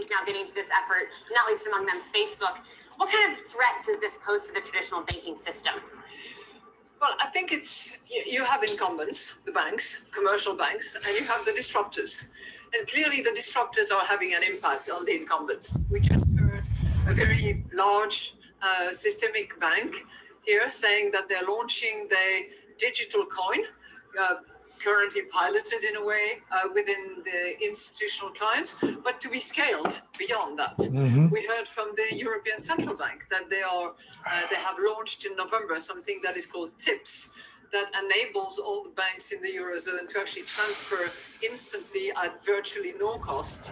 companies now getting into this effort, not least among them Facebook. What kind of threat does this pose to the traditional banking system? Well, I think it's, you have incumbents, the banks, commercial banks, and you have the disruptors. And clearly the disruptors are having an impact on the incumbents. We just heard a very large systemic bank here saying that they're launching their digital coin, currently piloted in a way within the institutional clients, but to be scaled beyond that. We heard from the European Central Bank that they have launched in November something that is called TIPS, that enables all the banks in the Eurozone to actually transfer instantly at virtually no cost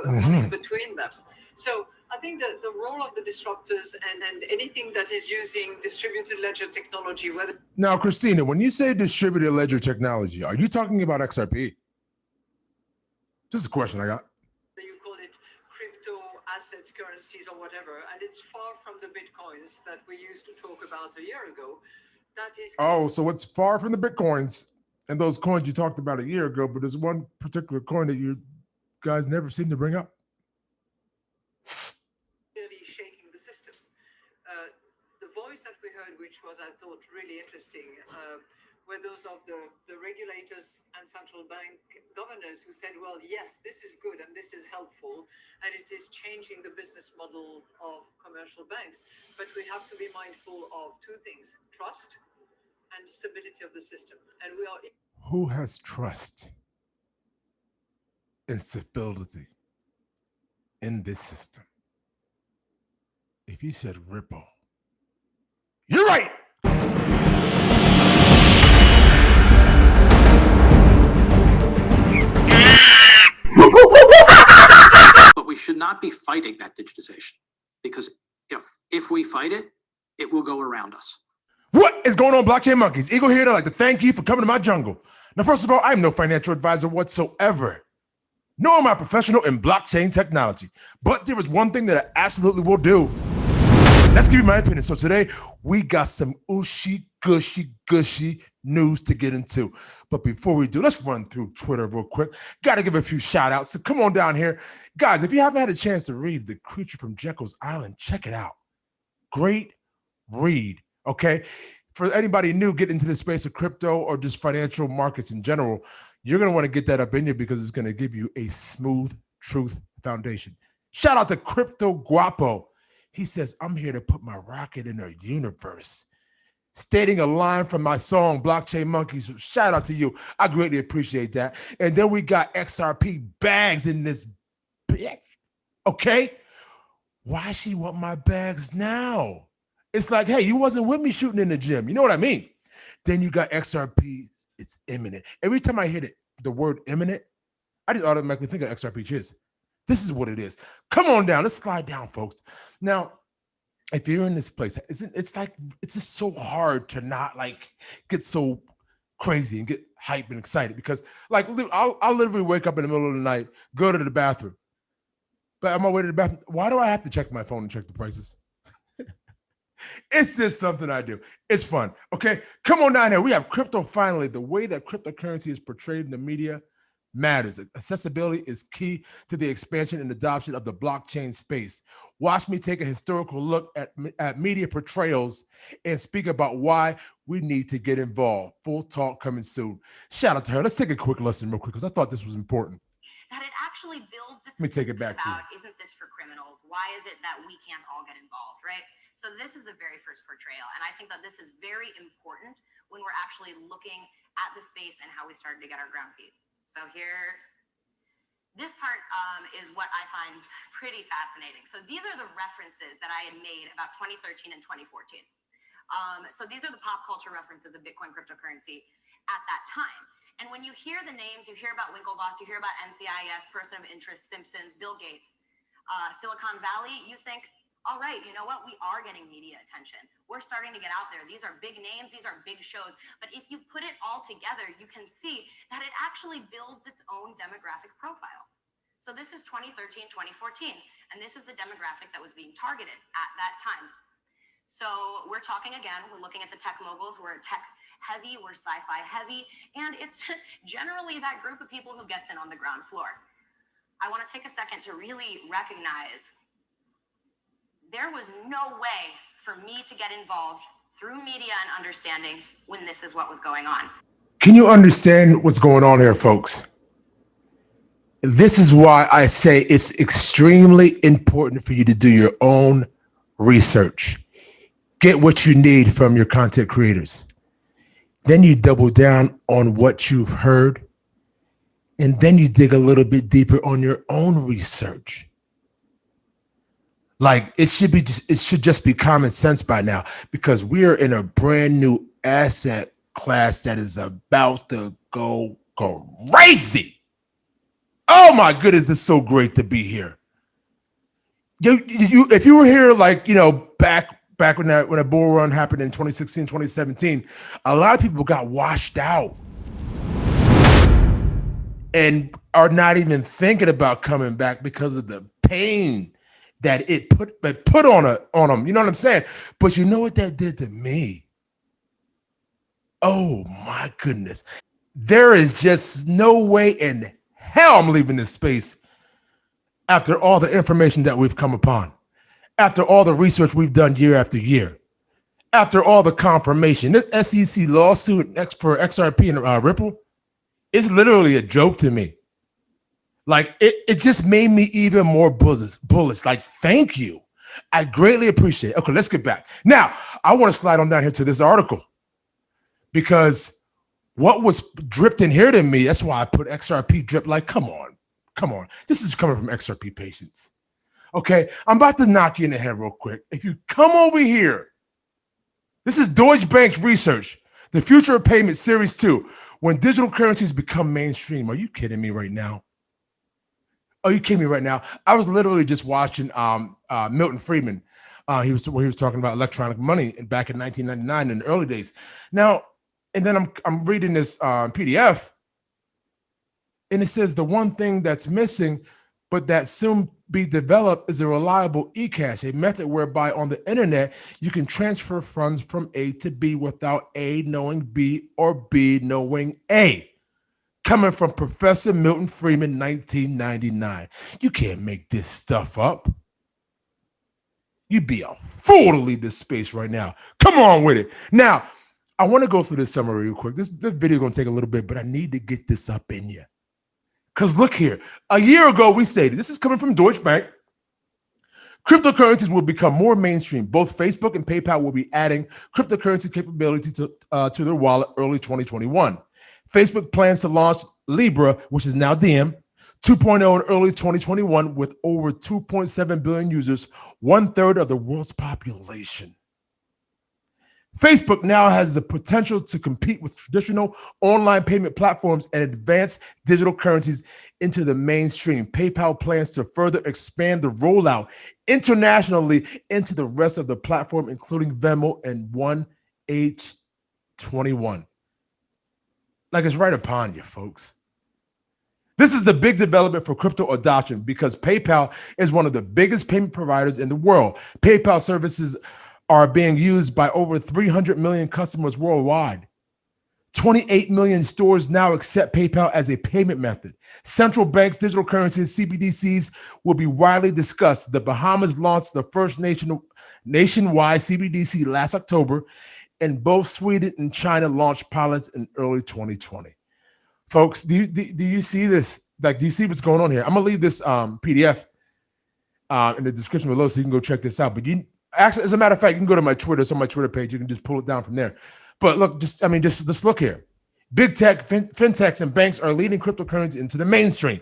money between them. So I think that the role of the disruptors and anything that is using distributed ledger technology, whether... Now, Christina, when you say distributed ledger technology, are you talking about XRP? This is a question I got. You call it crypto assets, currencies, or whatever, and it's far from the Bitcoins that we used to talk about a year ago. That is... Oh, so it's far from the Bitcoins and those coins you talked about a year ago, but there's one particular coin that you guys never seem to bring up. Really shaking the system. The voice that we heard, which was, I thought, really interesting, were those of the regulators and central bank governors who said, well, yes, this is good and this is helpful, and it is changing the business model of commercial banks. But we have to be mindful of two things: trust and stability of the system. And we are... Who has trust and stability in this system? If you said Ripple, you're right. But we should not be fighting that digitization, because if we fight it, it will go around us. What is going on, Blockchain Monkeys? Eagle here. I'd like to thank you for coming to my jungle. Now, first of all, I'm no financial advisor whatsoever, nor am I a professional in blockchain technology. But there is one thing that I absolutely will do. Let's give you my opinion. So today, we got some gushy news to get into. But before we do, let's run through Twitter real quick. Got to give a few shout outs. So come on down here. Guys, if you haven't had a chance to read The Creature from Jekyll's Island, check it out. Great read, okay? For anybody new getting into the space of crypto or just financial markets in general, you're going to want to get that up in you because it's going to give you a smooth truth foundation. Shout out to Crypto Guapo. He says, I'm here to put my rocket in a universe. Stating a line from my song, Blockchain Monkeys. Shout out to you. I greatly appreciate that. And then we got XRP bags in this bitch. Okay? Why she want my bags now? It's like, hey, you wasn't with me shooting in the gym. You know what I mean? Then you got XRP. It's imminent. Every time I hear the word imminent, I just automatically think of XRP Chiz. This is what it is. Come on down. Let's slide down, folks. Now, if you're in this place, it's just so hard to not like get so crazy and get hyped and excited, because like I'll literally wake up in the middle of the night, go to the bathroom. But on my way to the bathroom, why do I have to check my phone and check the prices? It's just something I do. It's fun. Okay, come on down here. We have crypto finally. The way that cryptocurrency is portrayed in the media matters. Accessibility is key to the expansion and adoption of the blockchain space. Watch me take a historical look at media portrayals and speak about why we need to get involved. Full talk coming soon. Shout out to her. Let's take a quick listen real quick because I thought this was important. That it actually builds. Let me take it back. Isn't this for criminals? Why is it that we can't all get involved, right? So this is the very first portrayal, and I think that this is very important when we're actually looking at the space and how we started to get our ground feet. So here, this part is what I find pretty fascinating. So these are the references that I had made about 2013 and 2014. So these are the pop culture references of Bitcoin cryptocurrency at that time. And when you hear the names, you hear about Winklevoss, you hear about NCIS, Person of Interest, Simpsons, Bill Gates, Silicon Valley, you think, all right, you know what? We are getting media attention. We're starting to get out there. These are big names. These are big shows. But if you put it all together, you can see that it actually builds its own demographic profile. So this is 2013, 2014, and this is the demographic that was being targeted at that time. So we're talking again, we're looking at the tech moguls. We're tech heavy, we're sci-fi heavy, and it's generally that group of people who gets in on the ground floor. I want to take a second to really recognize there was no way for me to get involved through media and understanding when this is what was going on. Can you understand what's going on here, folks? This is why I say it's extremely important for you to do your own research. Get what you need from your content creators. Then you double down on what you've heard. And then you dig a little bit deeper on your own research. Like it should just be common sense by now, because we are in a brand new asset class that is about to go crazy. Oh my goodness, it's so great to be here. If you were here, like, back when a bull run happened in 2016, 2017, a lot of people got washed out and are not even thinking about coming back because of the pain that it put on them. You know what I'm saying? But you know what that did to me? Oh my goodness. There is just no way in hell I'm leaving this space after all the information that we've come upon, after all the research we've done year after year, after all the confirmation. This SEC lawsuit for XRP and Ripple is literally a joke to me. Like it just made me even more bullish. Like, thank you. I greatly appreciate it. Okay, let's get back. Now, I want to slide on down here to this article, because what was dripped in here to me, that's why I put XRP drip. Like, come on. This is coming from XRP patients. Okay, I'm about to knock you in the head real quick. If you come over here, this is Deutsche Bank's research, The Future of Payment Series 2, when digital currencies become mainstream. Are you kidding me right now? Are you kidding me right now? I was literally just watching Milton Friedman. He was talking about electronic money back in 1999 in the early days. Now, and then I'm reading this PDF, and it says the one thing that's missing, but that soon be developed, is a reliable e-cash, a method whereby on the internet you can transfer funds from A to B without A knowing B or B knowing A. Coming from Professor Milton Friedman, 1999. You can't make this stuff up. You'd be a fool to leave this space right now. Come on with it. Now, I want to go through this summary real quick. This video is going to take a little bit, but I need to get this up in you. Because look here. A year ago, we stated, this is coming from Deutsche Bank, cryptocurrencies will become more mainstream. Both Facebook and PayPal will be adding cryptocurrency capability to their wallet early 2021. Facebook plans to launch Libra, which is now Diem, 2.0 in early 2021 with over 2.7 billion users, 1/3 of the world's population. Facebook now has the potential to compete with traditional online payment platforms and advance digital currencies into the mainstream. PayPal plans to further expand the rollout internationally into the rest of the platform, including Venmo and 1H21. Like, it's right upon you, folks. This is the big development for crypto adoption because PayPal is one of the biggest payment providers in the world. PayPal services are being used by over 300 million customers worldwide. 28 million stores now accept PayPal as a payment method. Central banks, digital currencies, CBDCs will be widely discussed. The Bahamas launched the first nationwide CBDC last October, and both Sweden and China launched pilots in early 2020. Folks, do you see this? Like, do you see what's going on here? I'm gonna leave this PDF in the description below so you can go check this out. But you actually, as a matter of fact, you can go to my Twitter. It's on my Twitter page. You can just pull it down from there. But look, just look here. Big tech, fintechs, and banks are leading cryptocurrency into the mainstream.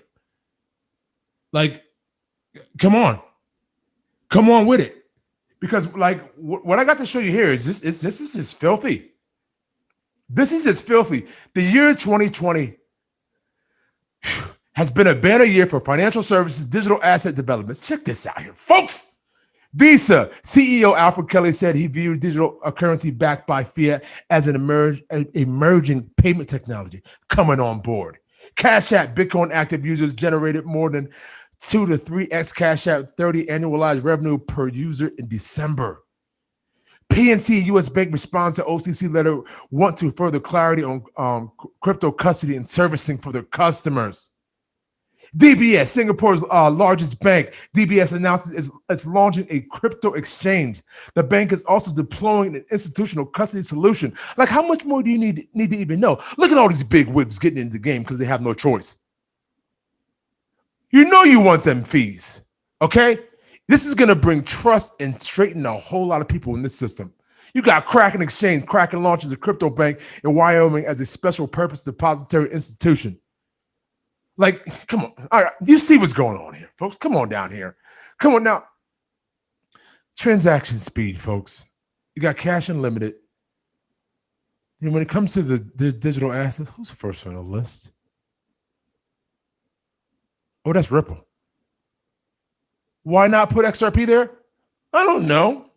Like, come on with it. Because like what I got to show you here is this is just filthy. This is just filthy. The year 2020 has been a banner year for financial services, digital asset developments. Check this out here, folks. Visa CEO Alfred Kelly said he viewed digital currency backed by fiat as an emerging payment technology coming on board. Cash App Bitcoin active users generated more than 2 to 3x Cash App 30 annualized revenue per user in December. PNC US Bank responds to OCC letter want to further clarity on crypto custody and servicing for their customers. DBS, Singapore's largest bank, DBS announces it's launching a crypto exchange. The bank is also deploying an institutional custody solution. Like, how much more do you need to even know? Look at all these big wigs getting into the game because they have no choice. You know you want them fees, okay? This is going to bring trust and straighten a whole lot of people in this system. You got Kraken Exchange. Kraken launches a crypto bank in Wyoming as a special purpose depository institution. Like, come on. All right, you see what's going on here, folks. Come on down here. Come on now. Transaction speed, folks. You got cash unlimited. And when it comes to the digital assets, who's first on the list? Oh, that's Ripple. Why not put XRP there? I don't know.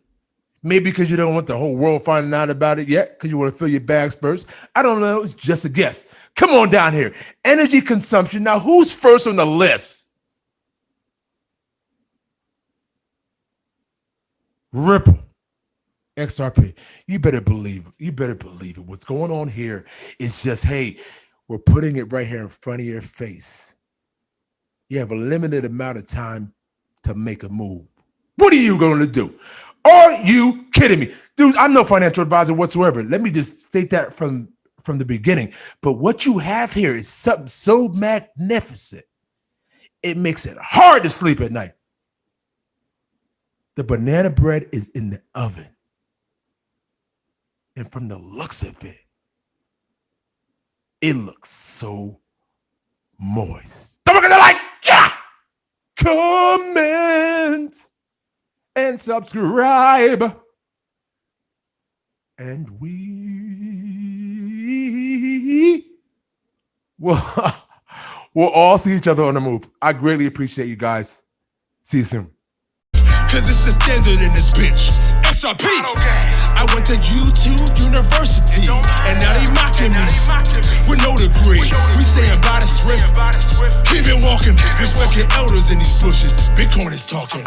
Maybe because you don't want the whole world finding out about it yet, because you want to fill your bags first. I don't know. It's just a guess. Come on down here. Energy consumption. Now, who's first on the list? Ripple. XRP. You better believe it. You better believe it. What's going on here is just, hey, we're putting it right here in front of your face. You have a limited amount of time to make a move. What are you going to do? Are you kidding me? Dude, I'm no financial advisor whatsoever. Let me just state that from the beginning. But what you have here is something so magnificent. It makes it hard to sleep at night. The banana bread is in the oven. And from the looks of it, it looks so moist. Don't look at the light. Yeah! Comment and subscribe. And we'll all see each other on the move. I greatly appreciate you guys. See you soon. Cause it's the standard in this bitch. XRP. I went to YouTube University, and now they mocking me with no degree. We saying by the swift, keep it walking. Respect your elders in these bushes. Bitcoin is talking.